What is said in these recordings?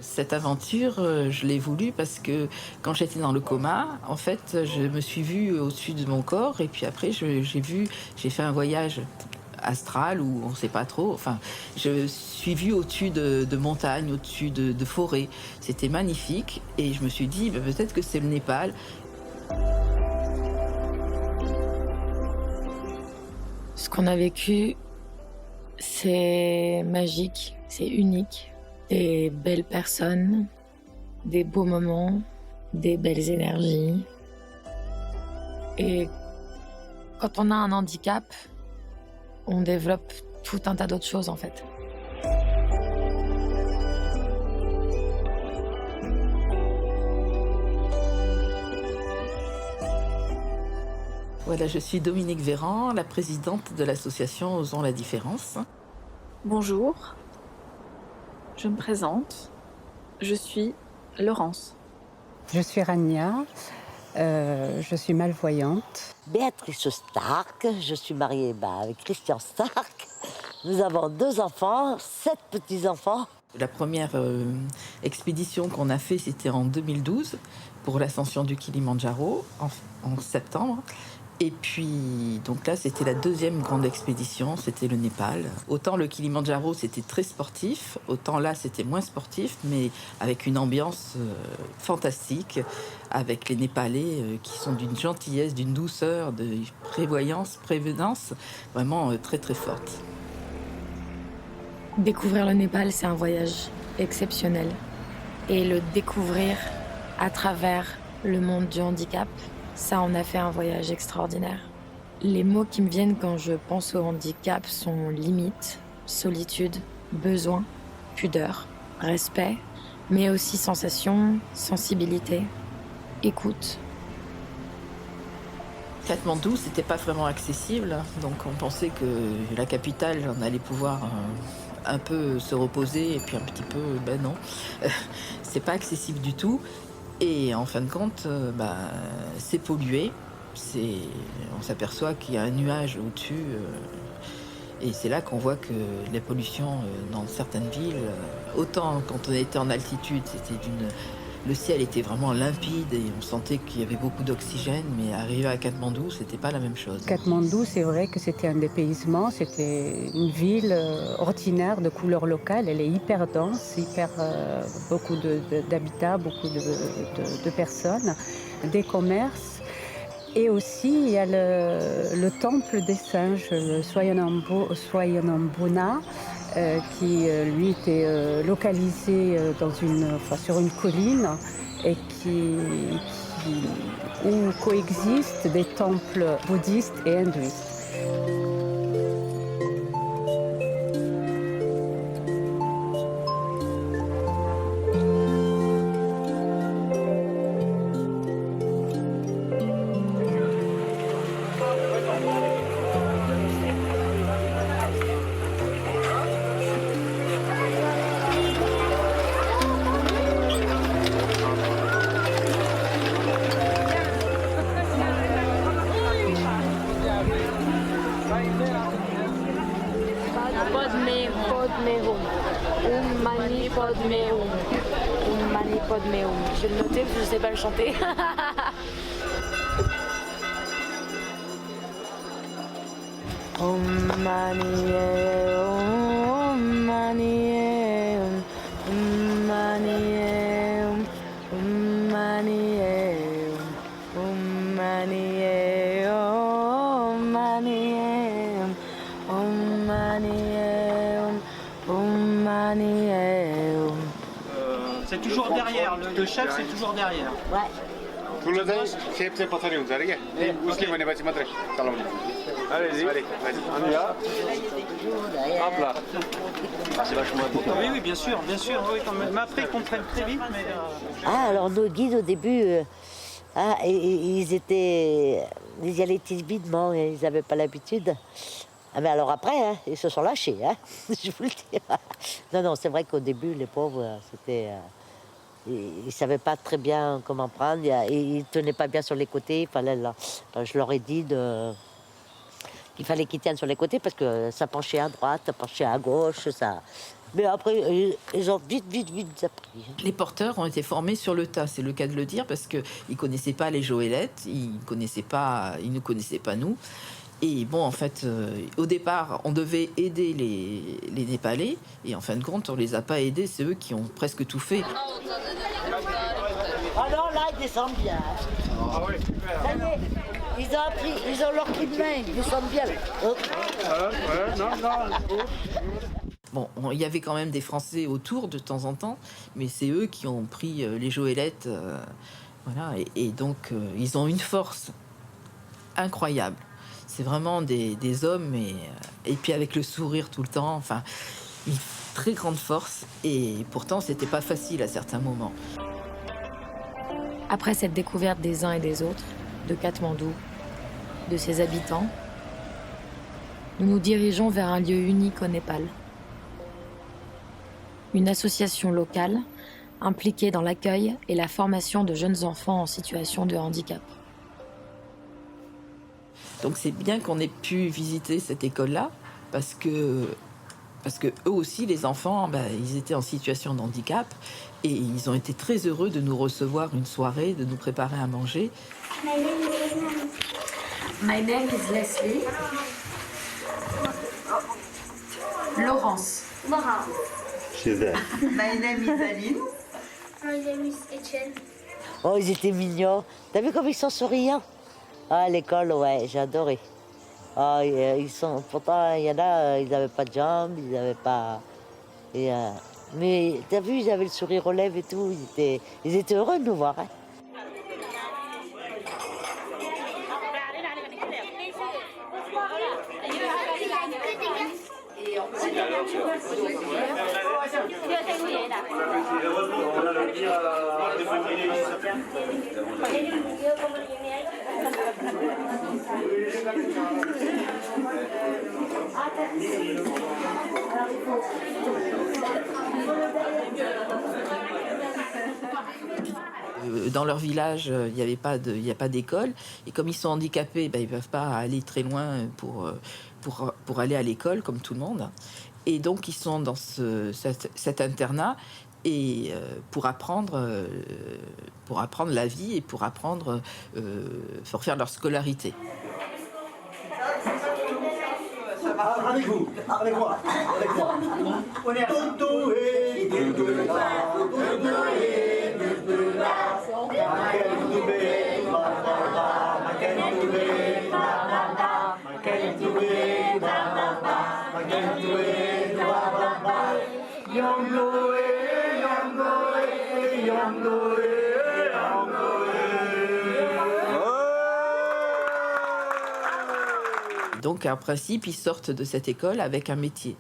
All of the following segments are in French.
Cette aventure, je l'ai voulu parce que quand j'étais dans le coma, en fait, je me suis vue au-dessus de mon corps et puis après j'ai fait un voyage astral ou on ne sait pas trop. Enfin, je suis vue au-dessus de montagnes, au-dessus de forêts. C'était magnifique et je me suis dit: «Bah, peut-être que c'est le Népal». Ce qu'on a vécu, c'est magique, c'est unique. Des belles personnes, des beaux moments, des belles énergies. Et quand on a un handicap, on développe tout un tas d'autres choses en fait. Voilà, je suis Dominique Véran, la présidente de l'association Osons la différence. Bonjour, je me présente, je suis Laurence. Je suis Rania, je suis malvoyante. Béatrice Stark, je suis mariée avec Christian Stark. Nous avons 2 enfants, 7 petits-enfants. La première expédition qu'on a fait, c'était en 2012 pour l'ascension du Kilimandjaro en septembre. Et puis, donc là, c'était la deuxième grande expédition, c'était le Népal. Autant le Kilimandjaro, c'était très sportif, autant là, c'était moins sportif, mais avec une ambiance fantastique, avec les Népalais qui sont d'une gentillesse, d'une douceur, de prévenance, vraiment très très forte. Découvrir le Népal, c'est un voyage exceptionnel. Et le découvrir à travers le monde du handicap, ça en a fait un voyage extraordinaire. Les mots qui me viennent quand je pense au handicap sont limite, solitude, besoin, pudeur, respect, mais aussi sensation, sensibilité, écoute. Katmandou, c'était pas vraiment accessible, donc on pensait que la capitale, on allait pouvoir un peu se reposer et puis un petit peu, ben non, c'est pas accessible du tout. Et en fin de compte, c'est pollué. On s'aperçoit qu'il y a un nuage au-dessus. Et c'est là qu'on voit que la pollution dans certaines villes, autant quand on était en altitude, le ciel était vraiment limpide et on sentait qu'il y avait beaucoup d'oxygène, mais arrivé à Katmandou, c'était pas la même chose. Katmandou, c'est vrai que c'était un dépaysement, c'était une ville ordinaire de couleur locale. Elle est hyper dense, beaucoup d'habitats, beaucoup de personnes, des commerces. Et aussi, il y a le temple des singes, le Swayanambuna, qui lui était localisé sur une colline et où coexistent des temples bouddhistes et hindouistes. Je vais le noter parce que je ne sais pas le chanter. Om Mani Om Mani Om Mani Om Mani Om Mani Om Mani Om Mani Om Mani. C'est toujours derrière, le chef c'est toujours derrière. Ouais. Allez-y, on y va. Hop là. C'est vachement important. Oui, oui, bien sûr, oui, quand même. Mais après ils comprennent très vite. Mais, Alors nos guides au début, ils y allaient timidement, ils n'avaient pas l'habitude. Mais alors après, ils se sont lâchés, je vous le dis. Non, c'est vrai qu'au début, les pauvres, ils ne savaient pas très bien comment prendre, ils ne tenaient pas bien sur les côtés. Je leur ai dit qu'il fallait qu'ils tiennent sur les côtés parce que ça penchait à droite, ça penchait à gauche, Mais après, ils ont vite appris. Les porteurs ont été formés sur le tas, c'est le cas de le dire, parce qu'ils ne connaissaient pas les Joëlettes, ils ne connaissaient pas nous. Et bon, en fait, au départ, on devait aider les Népalais, et en fin de compte, on les a pas aidés, c'est eux qui ont presque tout fait. Ah non, là, ils descendent bien. Ah oui, super. Ça y est, ils ont leur clé de main, ils descendent bien. Hop. Ouais, non. Bon, il y avait quand même des Français autour de temps en temps, mais c'est eux qui ont pris les Joëlettes, voilà, et donc ils ont une force incroyable. C'est vraiment des hommes, et puis avec le sourire tout le temps, enfin, une très grande force, et pourtant c'était pas facile à certains moments. Après cette découverte des uns et des autres, de Katmandou, de ses habitants, nous nous dirigeons vers un lieu unique au Népal. Une association locale impliquée dans l'accueil et la formation de jeunes enfants en situation de handicap. Donc c'est bien qu'on ait pu visiter cette école-là, parce que eux aussi, les enfants, ils étaient en situation de handicap, et ils ont été très heureux de nous recevoir une soirée, de nous préparer à manger. My name is Leslie. Laurence. My name is Aline. My name is Etienne. Oh, ils étaient mignons. T'as vu comme ils sont souriants? Ah, à l'école, ouais, j'ai adoré. Ah, pourtant, il y en a, ils n'avaient pas de jambes, ils n'avaient pas... mais t'as vu, ils avaient le sourire aux lèvres et tout, ils étaient heureux de nous voir. Hein. Dans leur village, il n'y a pas d'école, et comme ils sont handicapés, ils ne peuvent pas aller très loin pour aller à l'école comme tout le monde. Et donc ils sont dans cet internat, et pour apprendre la vie et pour faire leur scolarité. Avec vous, avec moi. On est à Donc, en principe, ils sortent de cette école avec un métier.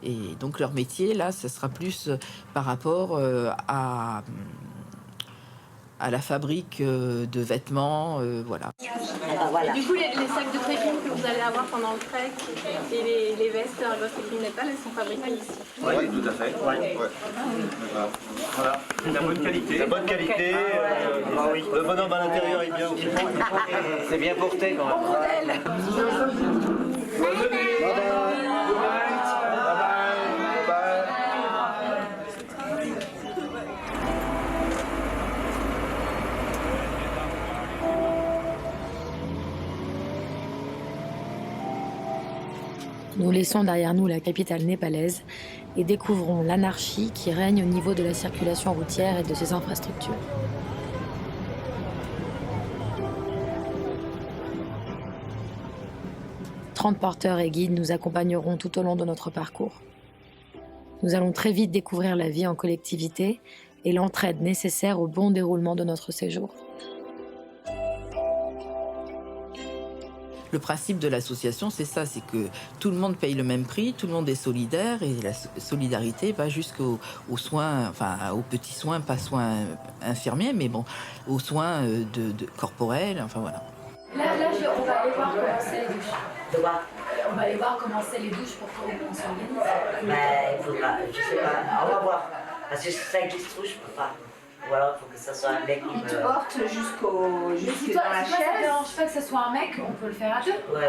Et donc, leur métier, là, ça sera plus par rapport à la fabrique de vêtements, voilà. Et du coup, les sacs de trekking que vous allez avoir pendant le trek et les vestes Argos Trekking Népal, elles sont fabriquées ici. Oui, tout à fait. Ouais. Voilà, la bonne qualité. La bonne qualité. Oui. Le bonhomme à l'intérieur est bien aussi. C'est bien porté quand même. Bon modèle. Nous laissons derrière nous la capitale népalaise et découvrons l'anarchie qui règne au niveau de la circulation routière et de ses infrastructures. « 30 porteurs et guides nous accompagneront tout au long de notre parcours. Nous allons très vite découvrir la vie en collectivité et l'entraide nécessaire au bon déroulement de notre séjour. Le principe de l'association, c'est ça, c'est que tout le monde paye le même prix, tout le monde est solidaire, et la solidarité va jusqu'aux soins, enfin aux petits soins, pas soins infirmiers, mais bon, aux soins corporels, enfin voilà. Là, on va aller voir comment c'est les douches. De quoi? On va aller voir comment c'est les douches pour qu'on s'organise. Il faudra, je sais pas, on va voir. Parce que si ça existe trop, je peux pas. Ou alors il faut que ça soit un mec qui me... Il te porte jusque dans la chaise. Ça ne dérange pas que ce soit un mec, on peut le faire à deux. Ouais,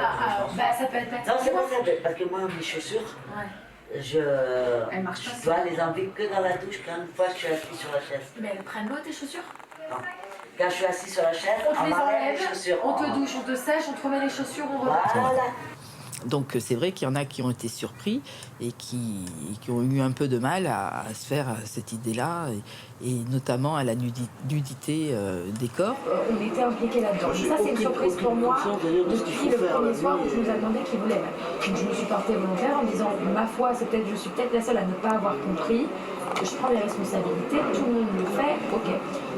ça peut être non, c'est pas ça, parce que moi, mes chaussures, Ouais. Je marche pas. dois les enlever que dans la douche quand une fois que je suis assise sur la chaise. Mais elles prennent l'eau tes chaussures? Non. Quand je suis assise sur la chaise, On te les m'enlève enlève, les chaussures. on te douche, on te sèche, on te remet les chaussures, on remet. Voilà. Donc c'est vrai qu'il y en a qui ont été surpris et qui ont eu un peu de mal à se faire à cette idée-là, et notamment à la nudité des corps. On était impliqués là-dedans. Ça, c'est une surprise pour moi depuis le premier soir où je nous a demandé qui voulait mettre. Donc je me suis portée volontaire en me disant, ma foi, je suis peut-être la seule à ne pas avoir compris. Je prends les responsabilités, tout le monde le fait, ok.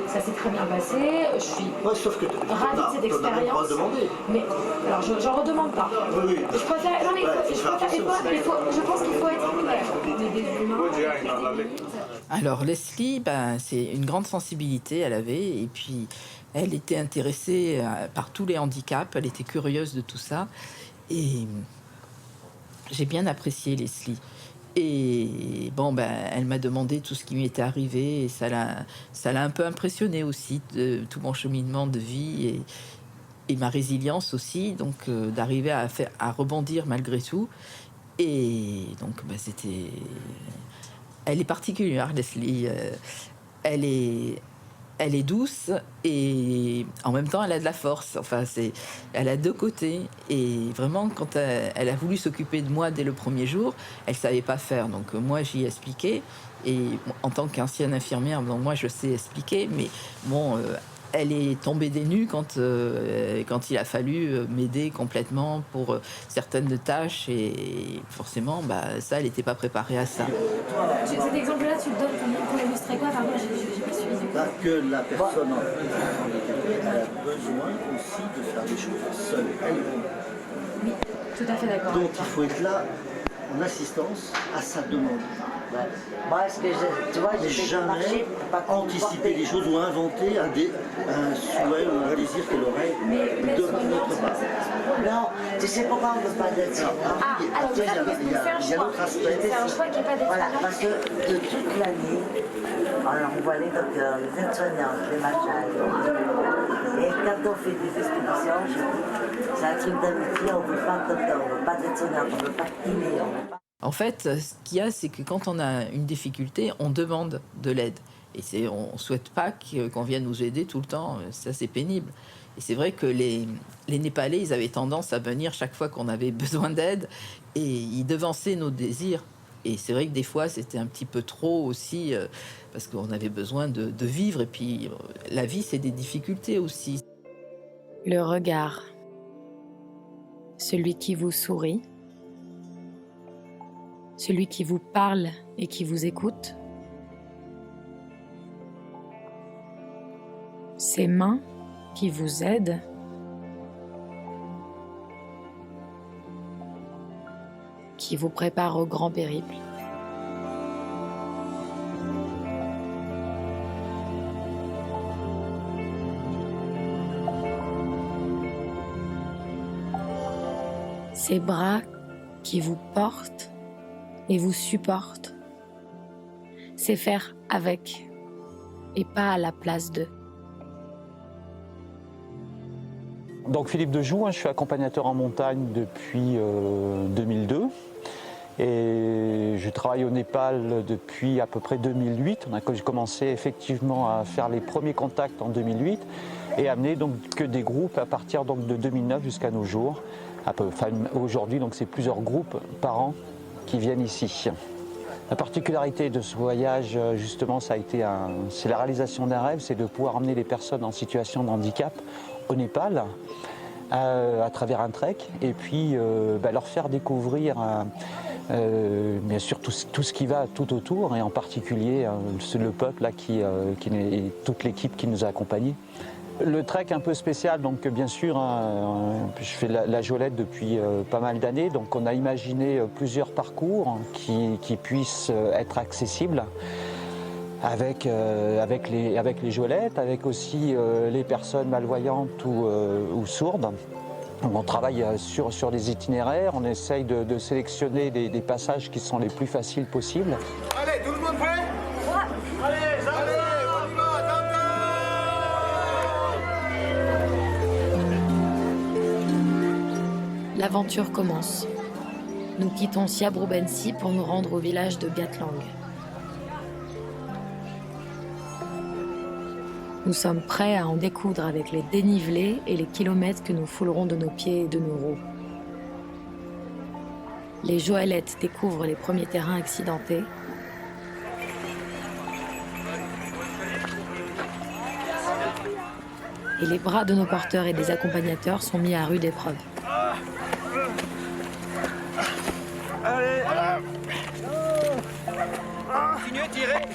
Ça s'est très bien passé, je suis sauf que ravie de cette expérience. Mais alors, j'en redemande pas. Oui. Je préfère. Non, mais je pense qu'il faut être clair. On est des humains. Alors Leslie, c'est une grande sensibilité, elle avait, et puis elle était intéressée par tous les handicaps, elle était curieuse de tout ça, et j'ai bien apprécié Leslie. Et bon, elle m'a demandé tout ce qui m'était arrivé, et ça l'a un peu impressionné aussi, tout mon cheminement de vie et ma résilience aussi, donc d'arriver à rebondir malgré tout. Et donc elle est particulière, Leslie. Elle est douce et en même temps elle a de la force. Enfin, elle a deux côtés. Et vraiment, quand elle a voulu s'occuper de moi dès le premier jour, elle savait pas faire. Donc moi, j'y ai expliqué. Et en tant qu'ancienne infirmière, moi, je sais expliquer. Mais bon, elle est tombée des nues quand il a fallu m'aider complètement pour certaines tâches. Et forcément, ça, elle n'était pas préparée à ça. Cet exemple-là, tu le donnes pour illustrer quoi? Pardon, j'ai pas suivi. Que la personne handicapée a besoin aussi de faire des choses seule. Oui, tout à fait d'accord. Donc il faut être là en assistance à sa demande. Ouais. Moi, tu vois, j'ai jamais anticiper des choses ou inventer un souhait ou un désir qu'elle aurait de notre part. Non, tu sais pourquoi on ne veut pas d'être soignant? Alors il y a l'autre aspect. C'est un choix qui n'est pas d'être Voilà, soignant. parce que de toute l'année, alors on voit les docteurs, les aides-soignantes, les machins. Et quand on fait des expéditions, c'est un truc d'amitié, on ne veut pas de docteur, on ne veut pas d'aide-soignante, on ne veut pas de kiné, on veut pas. En fait, ce qu'il y a, c'est que quand on a une difficulté, on demande de l'aide. Et on ne souhaite pas qu'on vienne nous aider tout le temps. Ça, c'est pénible. Et c'est vrai que les Népalais, ils avaient tendance à venir chaque fois qu'on avait besoin d'aide. Et ils devançaient nos désirs. Et c'est vrai que des fois, c'était un petit peu trop aussi, parce qu'on avait besoin de vivre. Et puis, la vie, c'est des difficultés aussi. Le regard. Celui qui vous sourit. Celui qui vous parle et qui vous écoute. Ces mains qui vous aident. Qui vous préparent au grand périple. Ces bras qui vous portent et vous supportent. C'est faire avec et pas à la place d'eux. Donc Philippe Dejoux, je suis accompagnateur en montagne depuis 2002 et je travaille au Népal depuis à peu près 2008. J'ai commencé effectivement à faire les premiers contacts en 2008 et amener donc que des groupes à partir donc de 2009 jusqu'à nos jours. Aujourd'hui, donc c'est plusieurs groupes par an qui viennent ici. La particularité de ce voyage, justement, c'est la réalisation d'un rêve, c'est de pouvoir emmener les personnes en situation de handicap au Népal à travers un trek et puis leur faire découvrir bien sûr tout ce qui va tout autour et en particulier le peuple là, et toute l'équipe qui nous a accompagnés. Le trek un peu spécial, donc bien sûr, je fais la Jolette depuis pas mal d'années, donc on a imaginé plusieurs parcours qui puissent être accessibles avec les Jolettes, avec aussi les personnes malvoyantes ou sourdes. Donc on travaille sur des itinéraires, on essaye de sélectionner des passages qui sont les plus faciles possibles. Allez, tout le monde prêt? Allez, on y va, L'aventure commence. nous quittons Siabroubensi pour nous rendre au village de Gatlang. Nous sommes prêts à en découdre avec les dénivelés et les kilomètres que nous foulerons de nos pieds et de nos roues. Les Joëlettes découvrent les premiers terrains accidentés. Et les bras de nos porteurs et des accompagnateurs sont mis à rude épreuve. Allez, continuez, tirez.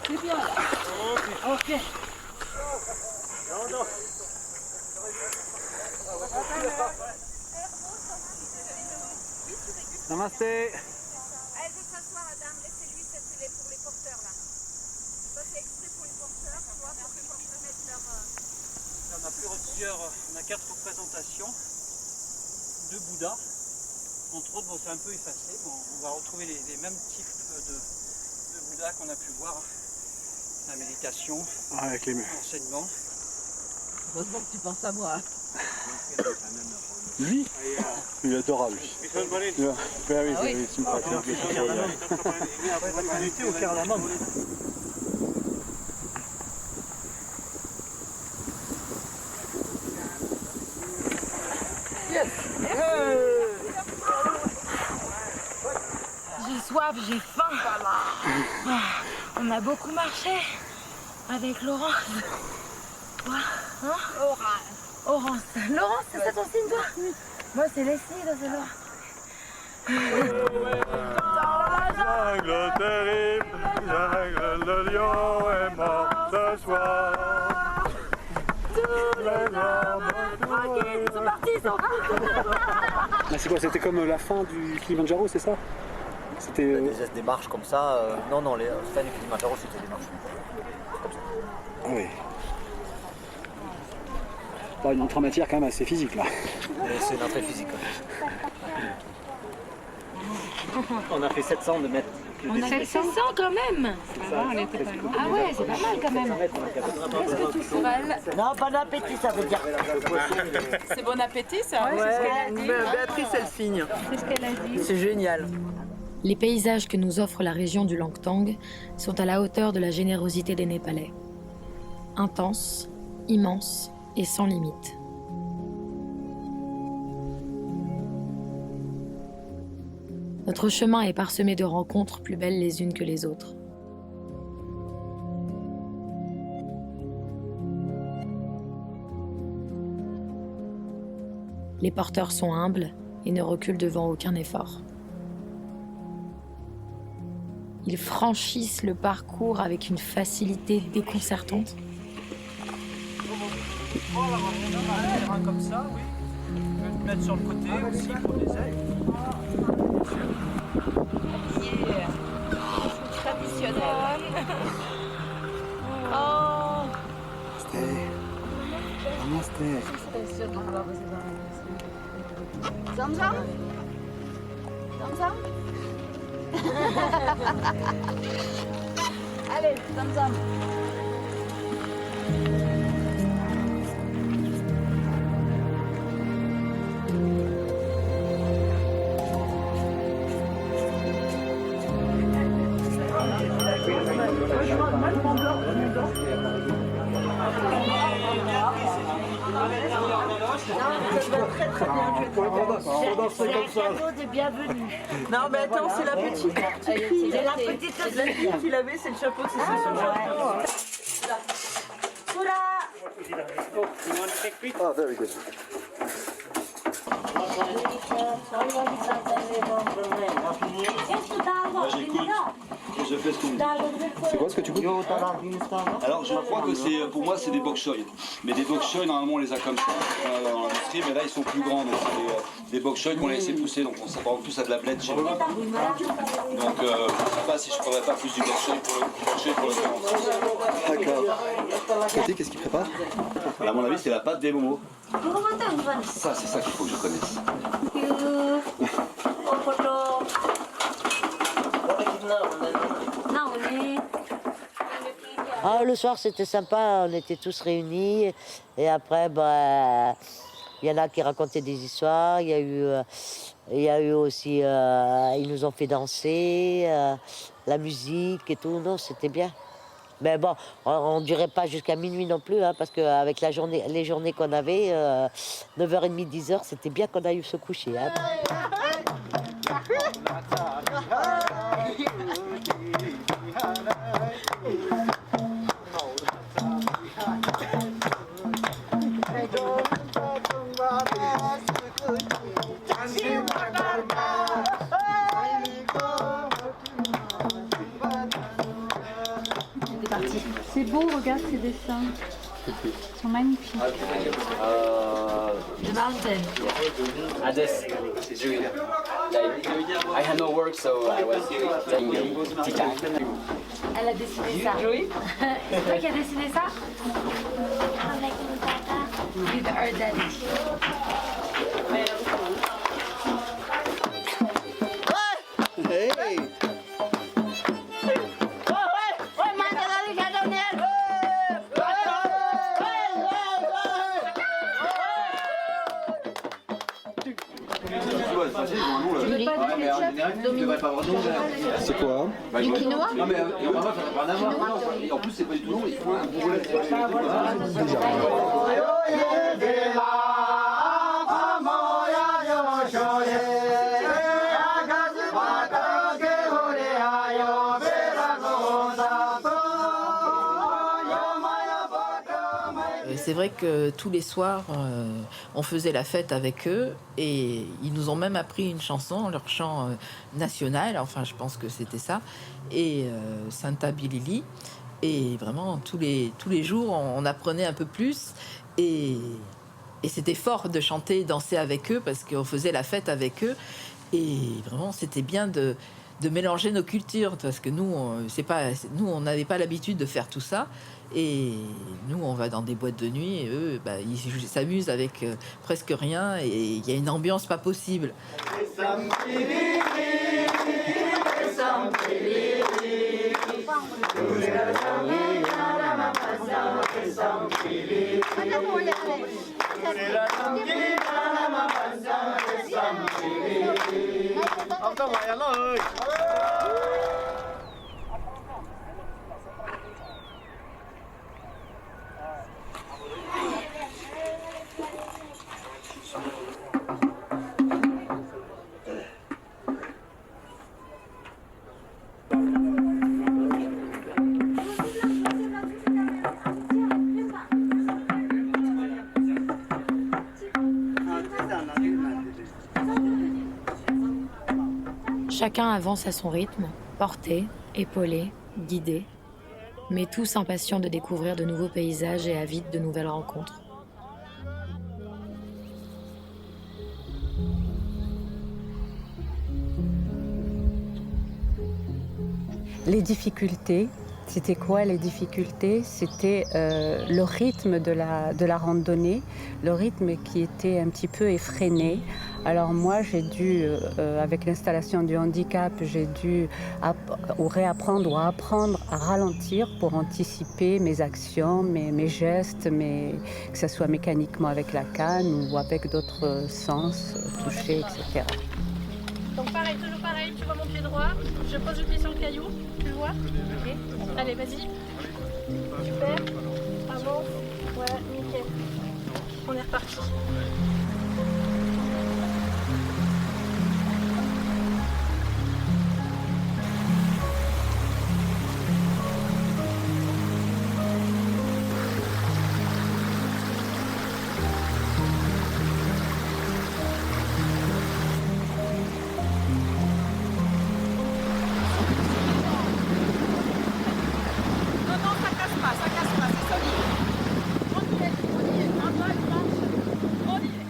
C'est bien là. Ok. Namasté. Elle veut s'asseoir, madame. Laissez-lui, c'est pour les porteurs là. Ça, c'est exprès pour les porteurs, tu vois, pour que les porteurs mettent leur. On a 4 représentations de Bouddha. Entre autres, bon, c'est un peu effacé. Bon, on va retrouver les mêmes types de Bouddha qu'on a pu voir. La méditation, avec l'enseignement. Heureusement que tu penses à moi. Lui, il est adorable. Very sympathique. On était au Cardamome. J'ai soif, j'ai faim. On a beaucoup marché avec Laurence. Toi, hein? Laurence. Laurence, c'est ça ton signe, toi? Moi, c'est Leslie, là, c'est Laurence. Jungle terrible, jungle, le lion est mort ce soir. Tous les hommes tranquilles, ils sont partis, ils sont C'est quoi, c'était comme la fin du Kilimanjaro, c'est ça? C'était Des marches comme ça. Non, les fins du Kilimanjaro, c'était des marches. Comme ça. Ah oui. Bon, une entrée en matière quand même assez physique là. C'est une entrée physique. On a fait 700 de mètres. On a fait 700 quand même. Ah ouais, c'est pas mal quand même. Non, bon appétit, ça veut dire. C'est bon appétit ça? Ouais, c'est ce qu'elle a dit. Béatrice, elle signe. C'est ce qu'elle a dit. C'est génial. Les paysages que nous offre la région du Langtang sont à la hauteur de la générosité des Népalais. Intenses, immenses et sans limite. Notre chemin est parsemé de rencontres plus belles les unes que les autres. Les porteurs sont humbles et ne reculent devant aucun effort. Ils franchissent le parcours avec une facilité déconcertante. Comme ça, oui. Tu peux te mettre sur le côté aussi pour des ailes. Traditionnel. Oh. Namaste. Zamzam? Zamzam? Allez, Zamzam. C'est un cadeau de bienvenue. Non, mais attends, c'est la petite. C'est la petite La fille qui l'avait, c'est le chapeau, c'est son chapeau. Oh, very good. Je fais ce que vous dites. C'est quoi ce que tu goûtes? Alors je crois que c'est, pour moi c'est des bok choy. Mais des bok choy normalement on les a comme ça dans l'industrie, mais là ils sont plus grands. Donc c'est des bok choy qu'on a laissé pousser, donc on s'apparente plus à de la blette chez nous. Donc je ne sais pas si je ne prendrais pas plus du bok choy pour le faire. D'accord. Cathy, qu'est-ce qu'il prépare? À mon avis, c'est la pâte des momos. Ça, c'est ça qu'il faut que je connaisse. Ah, le soir, c'était sympa, on était tous réunis. Et après, bah, il y en a qui racontaient des histoires. Il y a eu aussi, ils nous ont fait danser, la musique et tout. Non, c'était bien. Mais bon, on ne durait pas jusqu'à minuit non plus, hein, parce qu'avec les journées qu'on avait, 9h30, 10h, c'était bien qu'on aille se coucher. Hein. C'est beau, regarde ces dessins. Ils sont magnifiques. The mountain. I just doing it. Like, I had no work, so I was taking tea time. Elle a dessiné ça. C'est toi qui as dessiné ça? Avec mon papa. With her daddy. Hey! C'est quoi? Du quinoa? Non, mais normalement, ça n'a pas rien à voir. En plus, c'est pas du tout long, il faut un boulet. C'est vrai que tous les soirs, on faisait la fête avec eux et ils nous ont même appris une chanson, leur chant national, enfin je pense que c'était ça, et Santa Bilili. Et vraiment, tous les jours, on apprenait un peu plus et c'était fort de chanter et danser avec eux parce qu'on faisait la fête avec eux. Et vraiment, c'était bien de mélanger nos cultures parce que nous, on n'avait pas l'habitude de faire tout ça. Et nous, on va dans des boîtes de nuit et eux, bah, ils s'amusent avec presque rien et il y a une ambiance pas possible. Chacun avance à son rythme, porté, épaulé, guidé, mais tous impatients de découvrir de nouveaux paysages et avides de nouvelles rencontres. Les difficultés, c'était quoi les difficultés? C'était le rythme de la randonnée, le rythme qui était un petit peu effréné. Alors moi, j'ai dû, avec l'installation du handicap, j'ai dû réapprendre ou apprendre à ralentir pour anticiper mes actions, mes gestes, que ce soit mécaniquement avec la canne ou avec d'autres sens, toucher, etc. Donc pareil, toujours pareil, tu vois mon pied droit, je pose le pied sur le caillou, tu le vois? Ok. Allez, vas-y. Super. Avance. Voilà, nickel. On est reparti.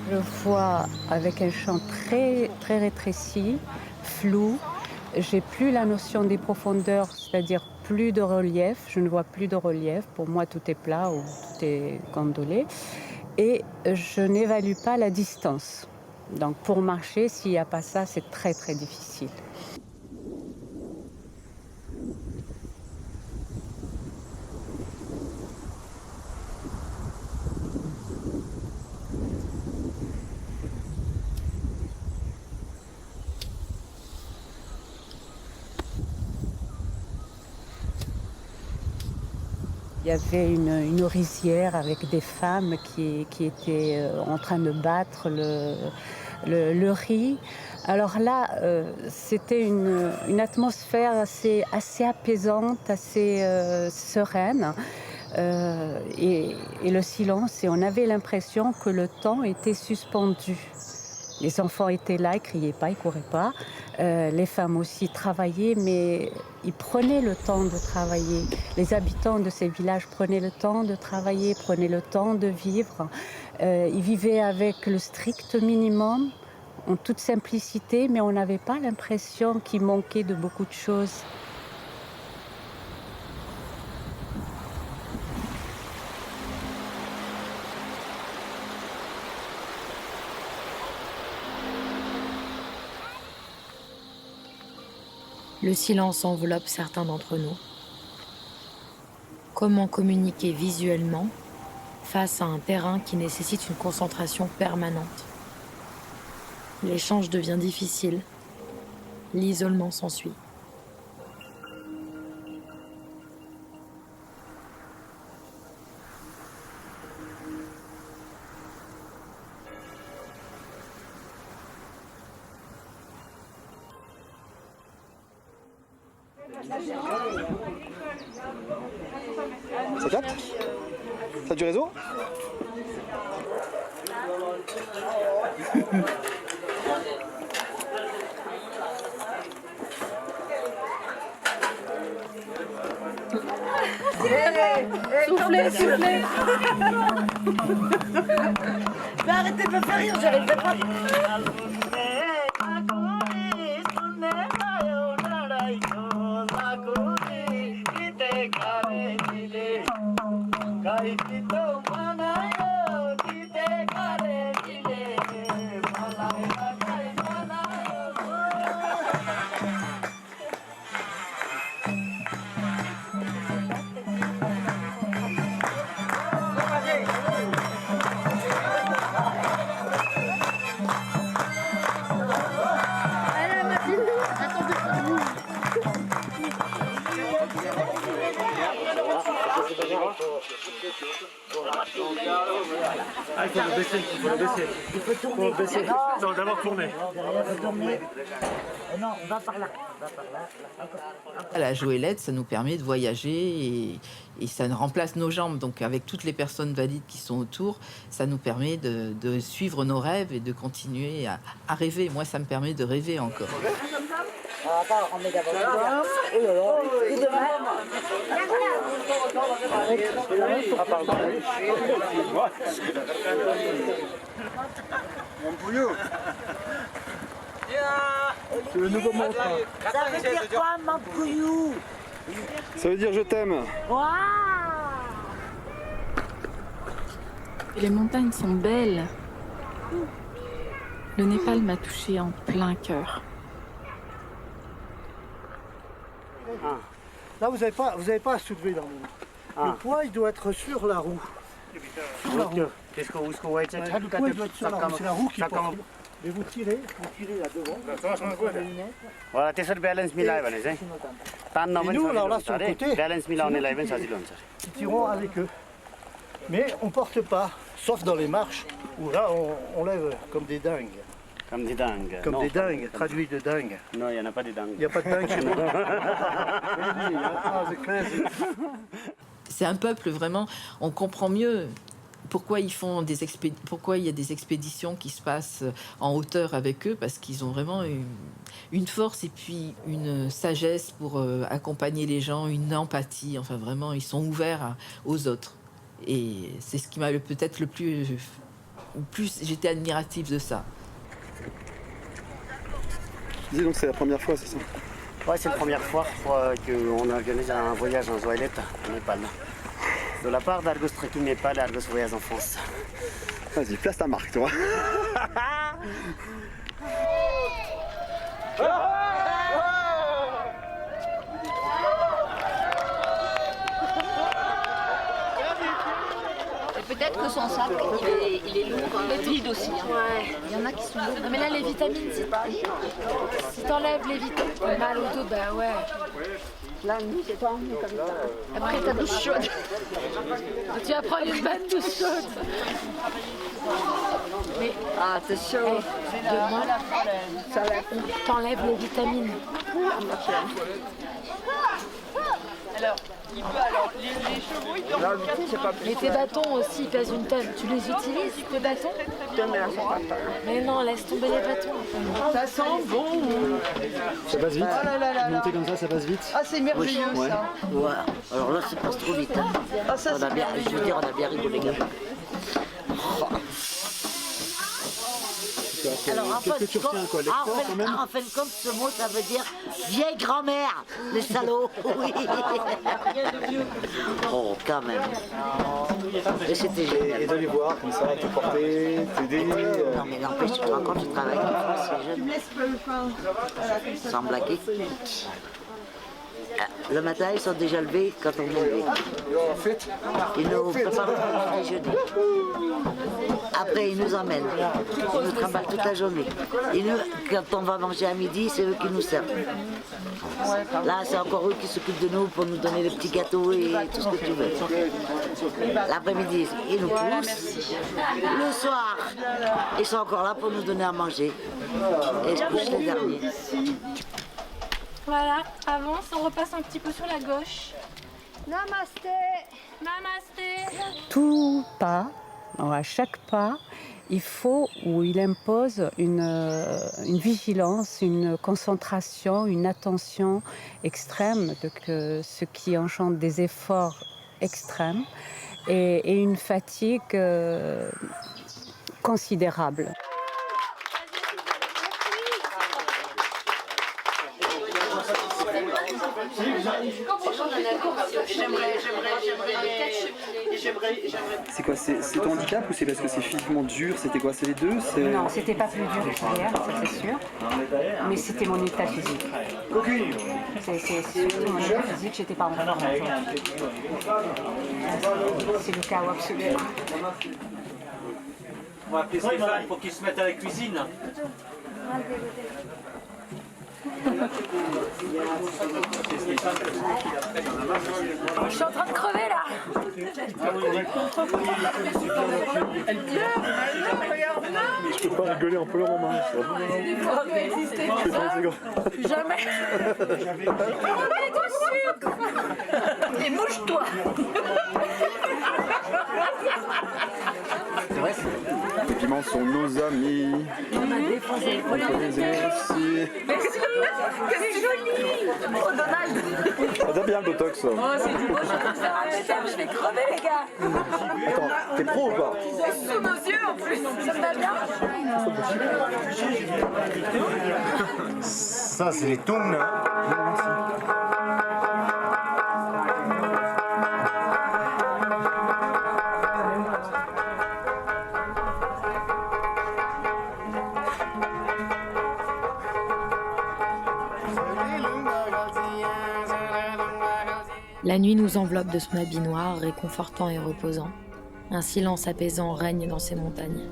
Je vois avec un champ très, très rétréci, flou, j'ai plus la notion des profondeurs, c'est-à-dire plus de relief. Je ne vois plus de relief. Pour moi, tout est plat ou tout est gondolé. Et je n'évalue pas la distance. Donc pour marcher, s'il n'y a pas ça, c'est très très difficile. Il y avait une rizière avec des femmes qui étaient en train de battre le riz. Alors là, c'était une atmosphère assez apaisante, assez sereine. Et le silence, et on avait l'impression que le temps était suspendu. Les enfants étaient là, ils ne criaient pas, ils ne couraient pas. Les femmes aussi travaillaient, mais ils prenaient le temps de travailler. Les habitants de ces villages prenaient le temps de travailler, prenaient le temps de vivre. Ils vivaient avec le strict minimum, en toute simplicité, mais on n'avait pas l'impression qu'il manquait de beaucoup de choses. Le silence enveloppe certains d'entre nous. Comment communiquer visuellement face à un terrain qui nécessite une concentration permanente? L'échange devient difficile. L'isolement s'ensuit. Ça capte? Ça a du réseau? Soufflez, soufflez. Mais arrêtez de me faire rire, j'arrive pas. Ah, il faut le baisser, il faut le baisser. Il faut tourner. Faut le baisser. Non, d'abord tourner. Non, on va par là. La goélette, ça nous permet de voyager et ça remplace nos jambes. Donc avec toutes les personnes valides qui sont autour, ça nous permet de suivre nos rêves et de continuer à rêver. Moi, ça me permet de rêver encore. On met d'abord là. Oh là là. Et Mon bouillot. C'est le nouveau mot. Ça veut dire quoi, mon bouillou? Ça veut dire je t'aime. Les montagnes sont belles. Le Népal m'a touchée en plein cœur. Là, vous n'avez pas à soulever dans le poids, il doit être sur la roue. Sur la roue. Le poids, il doit être sur la roue. C'est la roue qui porte. Et vous tirez là devant. Voilà, त्यसरी ब्यालेन्स मिलायो भने चाहिँ तान्न पनि ब्यालेन्स मिलाउनेलाई पनि सजिलो हुन्छ। Nous tirons avec eux. Mais on ne porte pas, sauf dans les marches, où là on lève comme des dingues. Comme des dingues. Comme des dingues, traduit de dingue. Non, il n'y en a pas des dingues. Il n'y a pas de dingue chez moi. C'est un peuple vraiment, on comprend mieux pourquoi ils font pourquoi il y a des expéditions qui se passent en hauteur avec eux, parce qu'ils ont vraiment une force et puis une sagesse pour accompagner les gens, une empathie. Enfin vraiment, ils sont ouverts aux autres. Et c'est ce qui m'a peut-être le plus j'étais admirative de ça. Dis donc c'est la première fois, c'est ça? Ouais, c'est la première fois qu'on organise un voyage en Zoélette au Népal. De la part d'Argos Trekking Népal et Argos Voyage en France. Vas-y, place ta marque, toi. Peut-être que son sac, il est lourd, vide aussi. Hein. Ouais. Il y en a qui sont lourds. Non mais là les vitamines, si t'enlèves les vitamines, mal au dos, bah ouais. Là, nous, c'est pas comme ça. Après ta douche chaude. Tu vas prendre une bonne douche chaude. Mais ah, c'est chaud. Demain, t'enlèves les vitamines. Alors, il peut, alors, les chevaux, ils peuvent... Mais tes bâtons aussi, ils pèsent une tonne. Tu les utilises, tes bâtons? Mais non, laisse tomber les bâtons. Ça sent bon. Ça passe vite. Oh là là là là. Monter comme ça passe vite. Ah, c'est merveilleux Ouais. ça. Ouais. Alors là, ça passe trop vite. Hein. Ah, ça, On a bien, je veux dire, on a bien rigolé, gars. Alors en fin de compte, ce mot ça veut dire vieille grand-mère, les salauds. Oui. Oh, quand même. Et c'était génial. Et d'aller voir comme ça, te porter, t'aider. Non mais n'empêche, tu te rends compte, tu travailles avec les jeunes. Sans blaguer. Le matin, ils sont déjà levés quand on est levé. Ils nous préparent le déjeuner. Après, ils nous emmènent. Ils nous trimballent toute la journée. Quand on va manger à midi, c'est eux qui nous servent. Là, c'est encore eux qui s'occupent de nous pour nous donner les petits gâteaux et tout ce que tu veux. L'après-midi, ils nous poussent. Le soir, ils sont encore là pour nous donner à manger. Et je couche les derniers. Voilà, avance, on repasse un petit peu sur la gauche. Namasté. Namasté. Tout pas, ou à chaque pas, il faut ou il impose une vigilance, une concentration, une attention extrême, ce qui engendre des efforts extrêmes et une fatigue considérable. C'est quoi, c'est ton handicap ou c'est parce que c'est physiquement dur? C'était quoi, c'est les deux? Non, c'était pas plus dur qu'hier, ça c'est sûr. Mais c'était mon état physique. C'est surtout mon état physique, j'étais pas en forme. C'est le chaos absolu. On va appeler Stéphane pour qu'il se mette à la cuisine. Je suis en train de crever là. Elle pleure, Je peux pas rigoler en pleurant, maman. Plus jamais. Et du sucre. Et mouche-toi. C'est vrai, les piments sont nos amis. On m'a défoncé. On peut les aimer aussi. Merci. C'est joli. Oh, Donald. Ça va bien le botox. Oh, c'est du beau, je vais crever les gars. Attends, t'es pro ou pas? Sous nos yeux en plus, ça me va bien. Ça, c'est les tongs, hein. La nuit nous enveloppe de son habit noir, réconfortant et reposant. Un silence apaisant règne dans ces montagnes.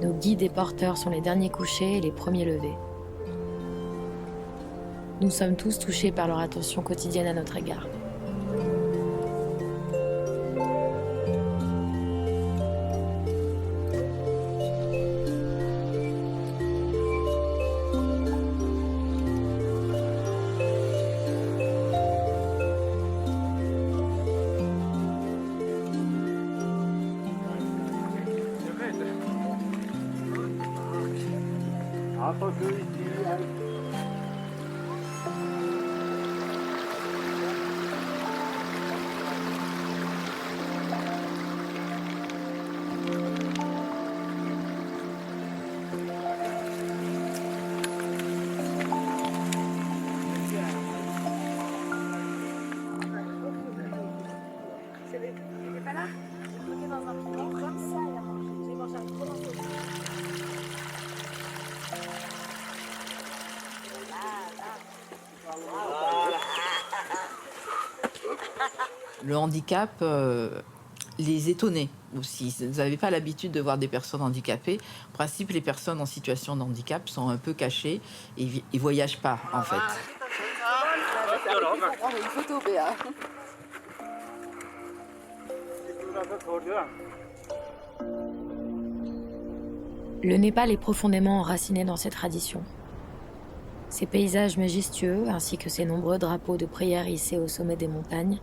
Nos guides et porteurs sont les derniers couchés et les premiers levés. Nous sommes tous touchés par leur attention quotidienne à notre égard. Le handicap les étonnait aussi. Vous n'avez pas l'habitude de voir des personnes handicapées. En principe, les personnes en situation de handicap sont un peu cachées et ils voyagent pas, en fait. Il faut prendre une photo, Béa. Le Népal est profondément enraciné dans ses traditions. Ses paysages majestueux, ainsi que ses nombreux drapeaux de prière hissés au sommet des montagnes,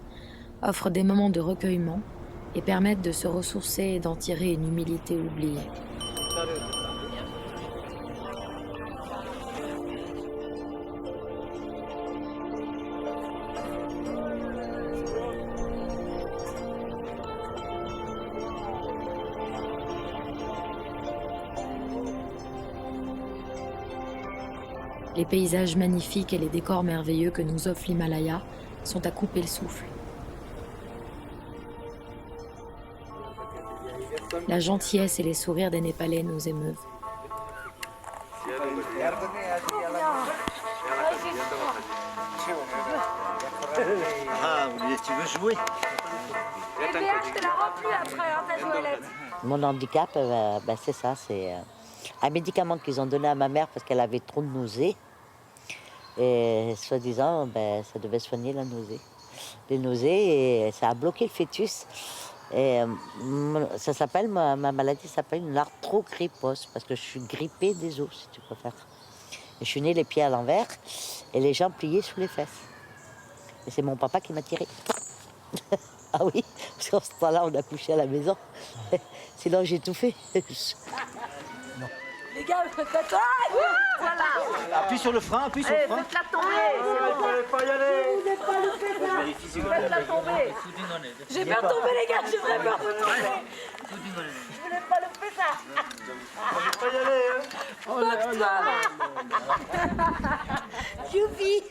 offrent des moments de recueillement et permettent de se ressourcer et d'en tirer une humilité oubliée. Les paysages magnifiques et les décors merveilleux que nous offre l'Himalaya sont à couper le souffle. La gentillesse et les sourires des Népalais nous émeuvent. Ah, tu veux jouer? Et Béa, je te la remplis après, hein, ta joëlette. Mon handicap, c'est ça, c'est un médicament qu'ils ont donné à ma mère parce qu'elle avait trop de nausées. Et soi-disant, ça devait soigner la nausée. Les nausées, et ça a bloqué le fœtus. Et ça s'appelle, ma maladie s'appelle une arthrogrypose, parce que je suis grippée des os, si tu préfères. Et je suis née les pieds à l'envers et les jambes pliées sous les fesses. Et c'est mon papa qui m'a tirée. Ah oui, parce qu'en ce temps-là, on a couché à la maison. Sinon, j'ai tout fait. Les gars, faites-la. Voilà. Appuie sur le frein, appuie sur le frein. Faites-la tomber. Vous n'allez pas y aller. Vous n'êtes pas le fait là. Faites-la tomber. J'ai peur de tomber, les gars. J'ai très peur de tomber. Je voulais pas le faire ça. Vous n'allez pas y aller. Youpi.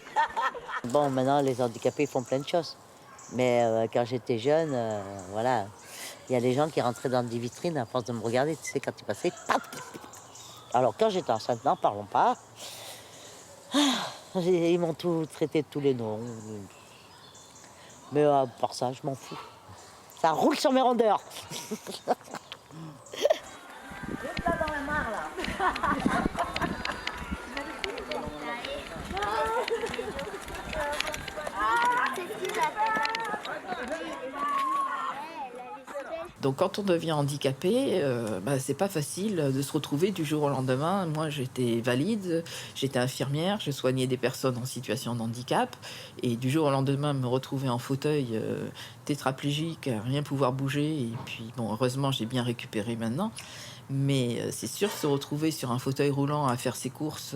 Bon, maintenant, les handicapés font plein de choses. Mais quand j'étais jeune, voilà, il y a des gens qui rentraient dans des vitrines à force de me regarder, tu sais, quand ils passaient, paf. Alors, quand j'étais enceinte, n'en parlons pas. Ils m'ont tout traité de tous les noms. Mais pour ça, je m'en fous. Ça roule sur mes rondeurs. Là dans la mare, là. Donc quand on devient handicapé, c'est pas facile de se retrouver du jour au lendemain. Moi, j'étais valide, j'étais infirmière, je soignais des personnes en situation de handicap. Et du jour au lendemain, me retrouver en fauteuil tétraplégique, rien pouvoir bouger. Et puis, bon, heureusement, j'ai bien récupéré maintenant. Mais c'est sûr, se retrouver sur un fauteuil roulant à faire ses courses,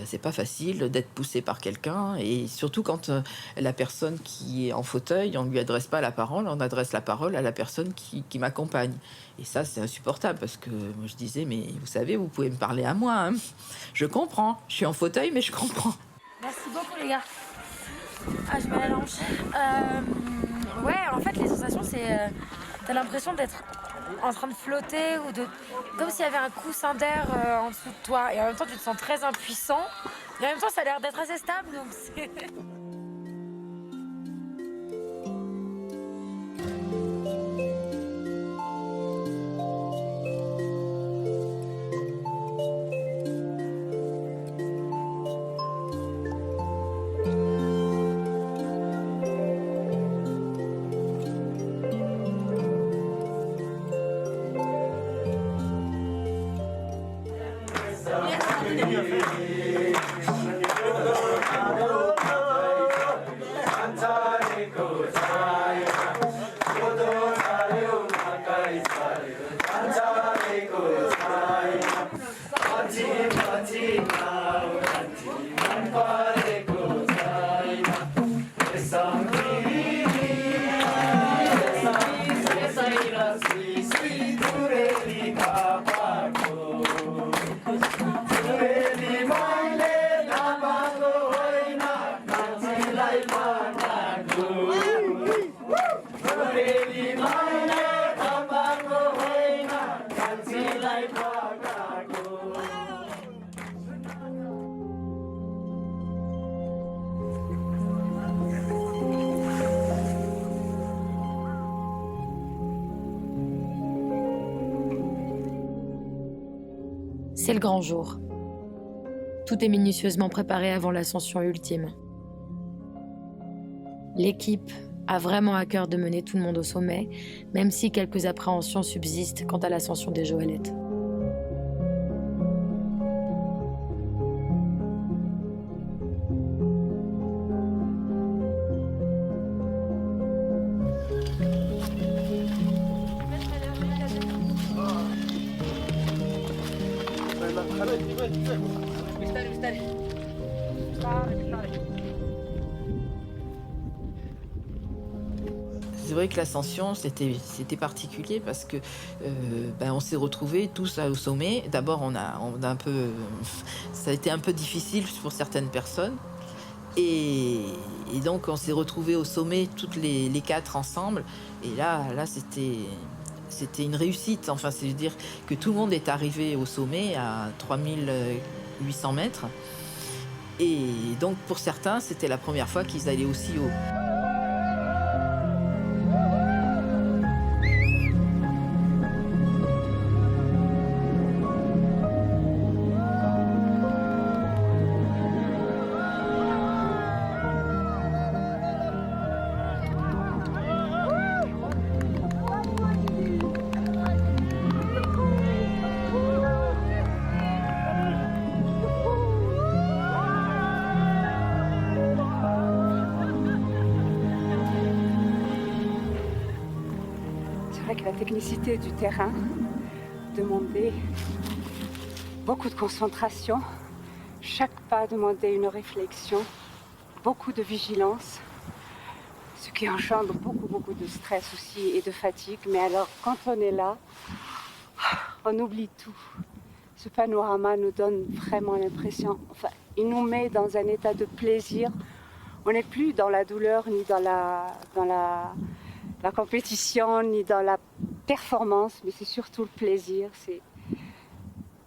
c'est pas facile d'être poussé par quelqu'un. Et surtout quand la personne qui est en fauteuil, on ne lui adresse pas la parole, on adresse la parole à la personne qui m'accompagne. Et ça, c'est insupportable parce que moi, je disais, mais vous savez, vous pouvez me parler à moi. Hein. Je comprends. Je suis en fauteuil, mais je comprends. Merci beaucoup, les gars. Ah, je mets la hanche. Ouais, en fait, les sensations, c'est... t'as l'impression d'être en train de flotter ou de... Comme s'il y avait un coussin d'air en dessous de toi. Et en même temps, tu te sens très impuissant. Et en même temps, ça a l'air d'être assez stable, donc c'est... C'est le grand jour. Tout est minutieusement préparé avant l'ascension ultime. L'équipe a vraiment à cœur de mener tout le monde au sommet, même si quelques appréhensions subsistent quant à l'ascension des Joëlettes. C'est vrai que l'ascension, c'était particulier parce que on s'est retrouvés tous au sommet. D'abord, on a un peu, ça a été un peu difficile pour certaines personnes. Et donc, on s'est retrouvés au sommet, toutes les 4 ensemble. Et là c'était une réussite. Enfin, c'est-à-dire que tout le monde est arrivé au sommet à 3800 mètres. Et donc, pour certains, c'était la première fois qu'ils allaient aussi haut. La technicité du terrain demandait beaucoup de concentration. Chaque pas demandait une réflexion, beaucoup de vigilance, ce qui engendre beaucoup de stress aussi et de fatigue. Mais alors, quand on est là, on oublie tout. Ce panorama nous donne vraiment l'impression, il nous met dans un état de plaisir. On n'est plus dans la douleur ni dans la compétition ni dans la performance, mais c'est surtout le plaisir.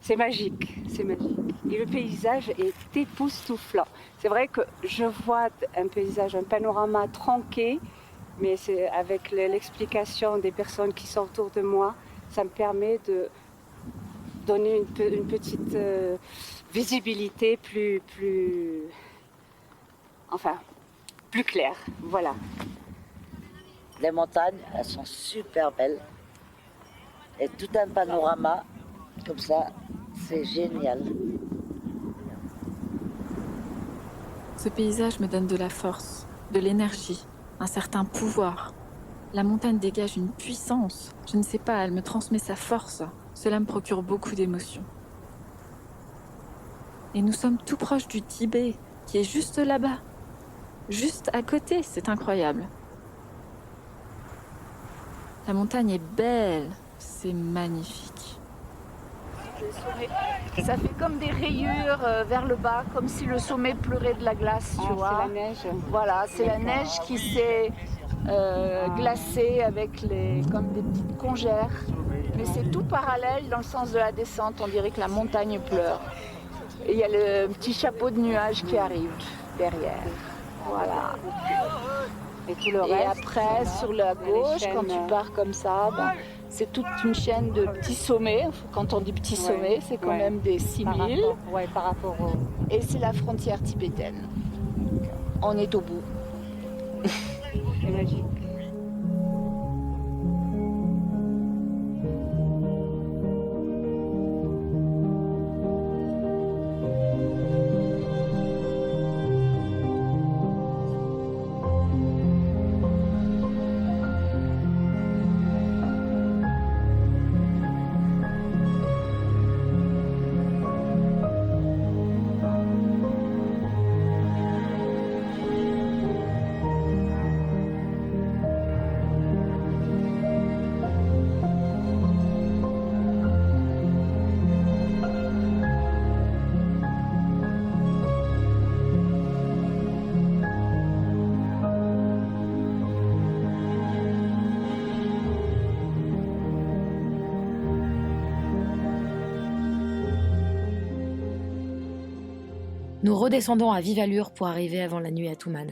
C'est magique, c'est magique. Et le paysage est époustouflant. C'est vrai que je vois un paysage, un panorama tronqué, mais c'est avec l'explication des personnes qui sont autour de moi, ça me permet de donner une petite visibilité plus claire. Voilà. Les montagnes, elles sont super belles. Et tout un panorama, comme ça, c'est génial. Ce paysage me donne de la force, de l'énergie, un certain pouvoir. La montagne dégage une puissance. Je ne sais pas, elle me transmet sa force. Cela me procure beaucoup d'émotions. Et nous sommes tout proches du Tibet, qui est juste là-bas. Juste à côté, c'est incroyable. La montagne est belle, c'est magnifique. Ça fait comme des rayures vers le bas, comme si le sommet pleurait de la glace, tu vois. C'est la neige. Voilà, c'est la neige qui s'est glacée avec comme des petites congères. Mais c'est tout parallèle dans le sens de la descente, on dirait que la montagne pleure. Et il y a le petit chapeau de nuages qui arrive derrière. Voilà. Et tout le reste. Et après, sur la gauche, quand tu pars comme ça, c'est toute une chaîne de petits sommets. Quand on dit petits sommets, c'est quand même des 6000. Par rapport au... Et c'est la frontière tibétaine. On est au bout. C'est magique. Nous redescendons à vive allure pour arriver avant la nuit à Touman.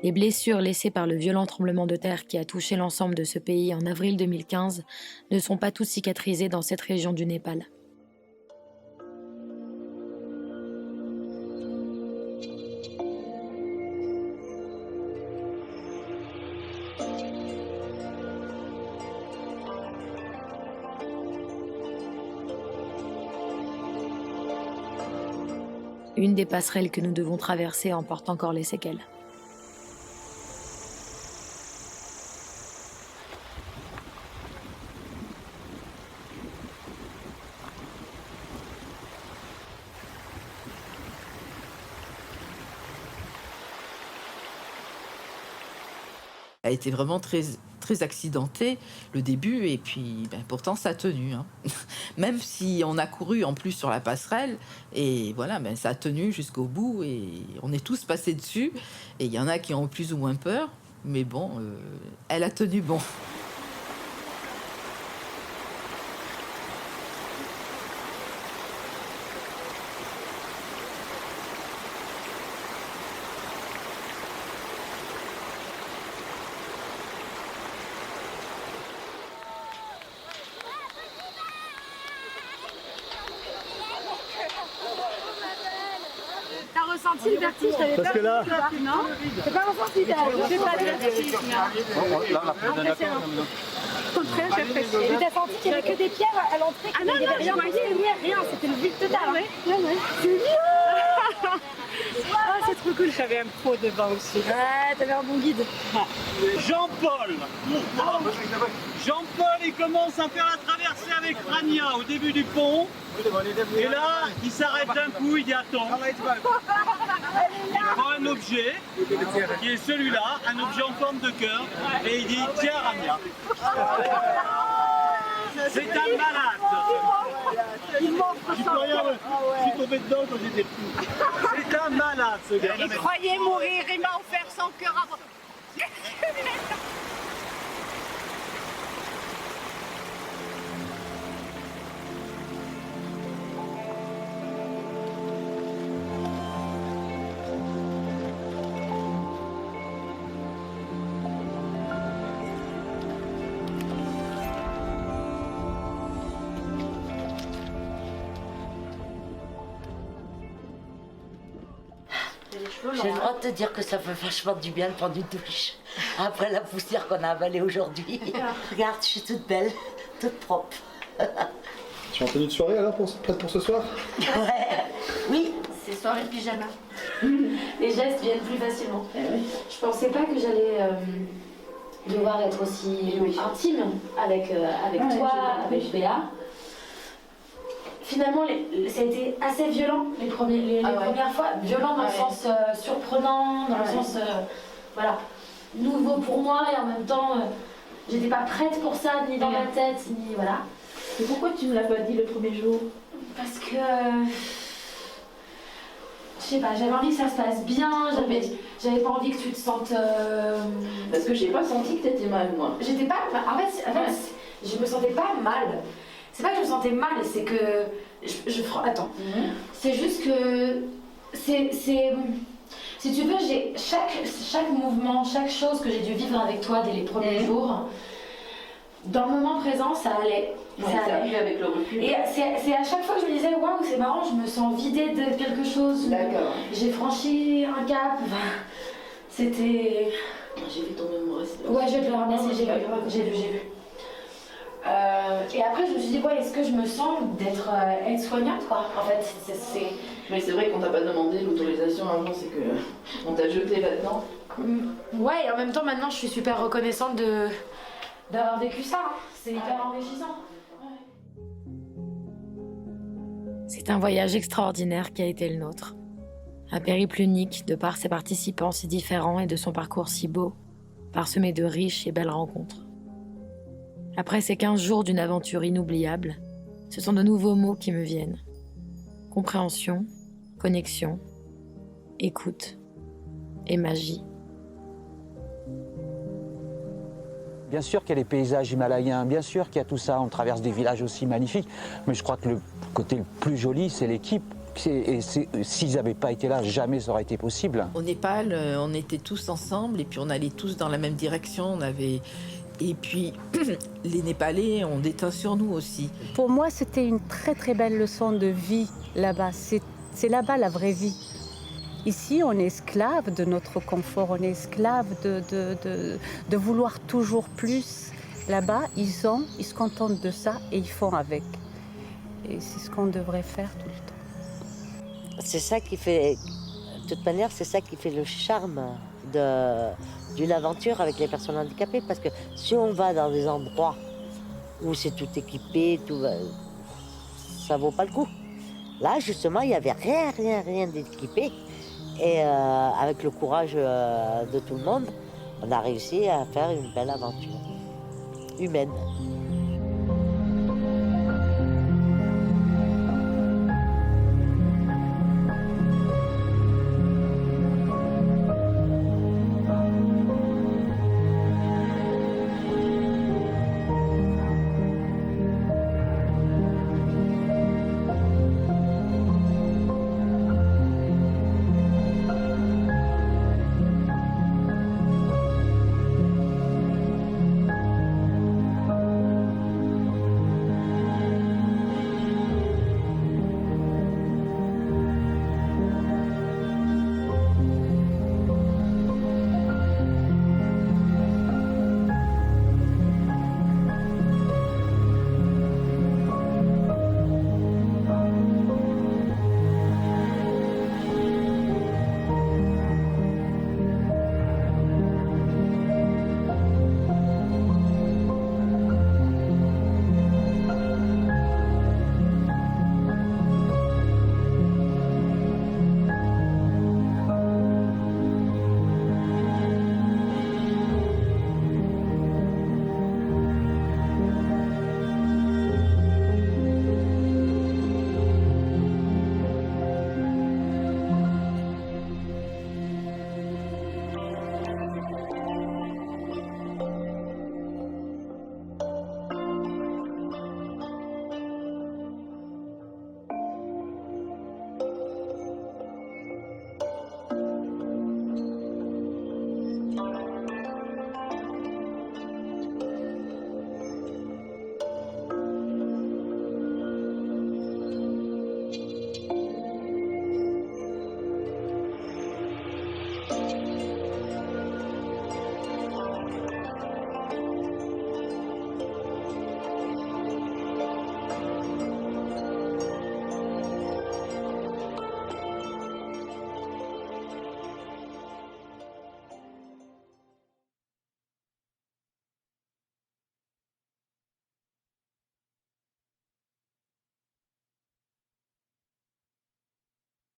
Les blessures laissées par le violent tremblement de terre qui a touché l'ensemble de ce pays en avril 2015 ne sont pas toutes cicatrisées dans cette région du Népal. Une des passerelles que nous devons traverser en porte encore les séquelles. A été vraiment très, très accidenté le début et puis pourtant ça a tenu. Hein. Même si on a couru en plus sur la passerelle et voilà, ça a tenu jusqu'au bout et on est tous passés dessus et il y en a qui ont plus ou moins peur, mais bon, elle a tenu bon. T'as ressenti le vertige? T'avais Parce que là... Non, j'ai pas ressenti. J'ai pas de vertige. Là, on a plus d'un accord. Au contraire, j'ai apprécié. Mais t'as senti qu'il n'y avait que des pierres à l'entrée? Ah non, non, rien, rien, c'était le vide total. C'est bien. Ah, c'est trop cool. J'avais un pro devant aussi. Ouais, t'avais un bon guide. Jean-Paul, il commence à faire la traversée avec Rania au début du pont. Et là, il s'arrête d'un coup, il dit attends. Il prend un objet, qui est celui-là, un objet en forme de cœur, et il dit tiens Rania. C'est un malade. Il m'offre Je peux rien, je suis tombé dedans quand j'étais petit. C'est un malade ce gars. Il croyait mourir, il m'a offert son cœur avant. J'ai le droit de te dire que ça fait vachement du bien de prendre une douche. Après la poussière qu'on a avalée aujourd'hui. Regarde, je suis toute belle, toute propre. Tu es en tenue de soirée alors, prête pour ce soir? Ouais. Oui. C'est soirée de pyjama. Les gestes viennent plus facilement. Je pensais pas que j'allais devoir être aussi intime avec toi, avec Béa. Finalement, ça a été assez violent les premières fois. Violent dans le sens surprenant, dans le sens voilà, nouveau pour moi et en même temps, j'étais pas prête pour ça, ni dans ma tête, ni voilà. Et pourquoi tu ne l'as pas dit le premier jour? Parce que je sais pas, j'avais envie que ça se passe bien, j'avais pas envie que tu te sentes. Parce que j'ai pas senti que t'étais mal, moi. J'étais pas. En fait, je me sentais pas mal. C'est pas que je me sentais mal, c'est que. Attends. C'est juste que. Si tu veux, j'ai chaque mouvement, chaque chose que j'ai dû vivre avec toi dès les premiers jours, dans le moment présent, ça allait. Ça allait avec le recul. Et c'est à chaque fois que je me disais, waouh, c'est marrant, je me sens vidée de quelque chose. D'accord. J'ai franchi un cap. C'était. J'ai vu ton humoriste. Ouais, je vais te le remercier, j'ai vu. Et après, je me suis dit, ouais, est-ce que je me sens d'être aide-soignante, quoi? En fait, Mais c'est vrai qu'on t'a pas demandé l'autorisation avant, c'est que on t'a jeté là-dedans. Ouais, et en même temps, maintenant, je suis super reconnaissante d'avoir vécu ça. Hein. C'est hyper enrichissant. C'est un voyage extraordinaire qui a été le nôtre. Un périple unique de par ses participants si différents et de son parcours si beau, parsemé de riches et belles rencontres. Après ces 15 jours d'une aventure inoubliable, ce sont de nouveaux mots qui me viennent. Compréhension, connexion, écoute et magie. Bien sûr qu'il y a les paysages himalayens, bien sûr qu'il y a tout ça, on traverse des villages aussi magnifiques, mais je crois que le côté le plus joli, c'est l'équipe. S'ils n'avaient pas été là, jamais ça aurait été possible. Au Népal, on était tous ensemble et puis on allait tous dans la même direction. Et puis les Népalais ont déteint sur nous aussi. Pour moi, c'était une très très belle leçon de vie là-bas. C'est là-bas la vraie vie. Ici, on est esclave de notre confort, on est esclave de vouloir toujours plus. Là-bas, ils se contentent de ça et ils font avec. Et c'est ce qu'on devrait faire tout le temps. C'est ça qui fait, de toute manière, c'est ça qui fait le charme d'une aventure avec les personnes handicapées. Parce que si on va dans des endroits où c'est tout équipé, ça vaut pas le coup. Là, justement, il n'y avait rien d'équipé. Et avec le courage de tout le monde, on a réussi à faire une belle aventure humaine.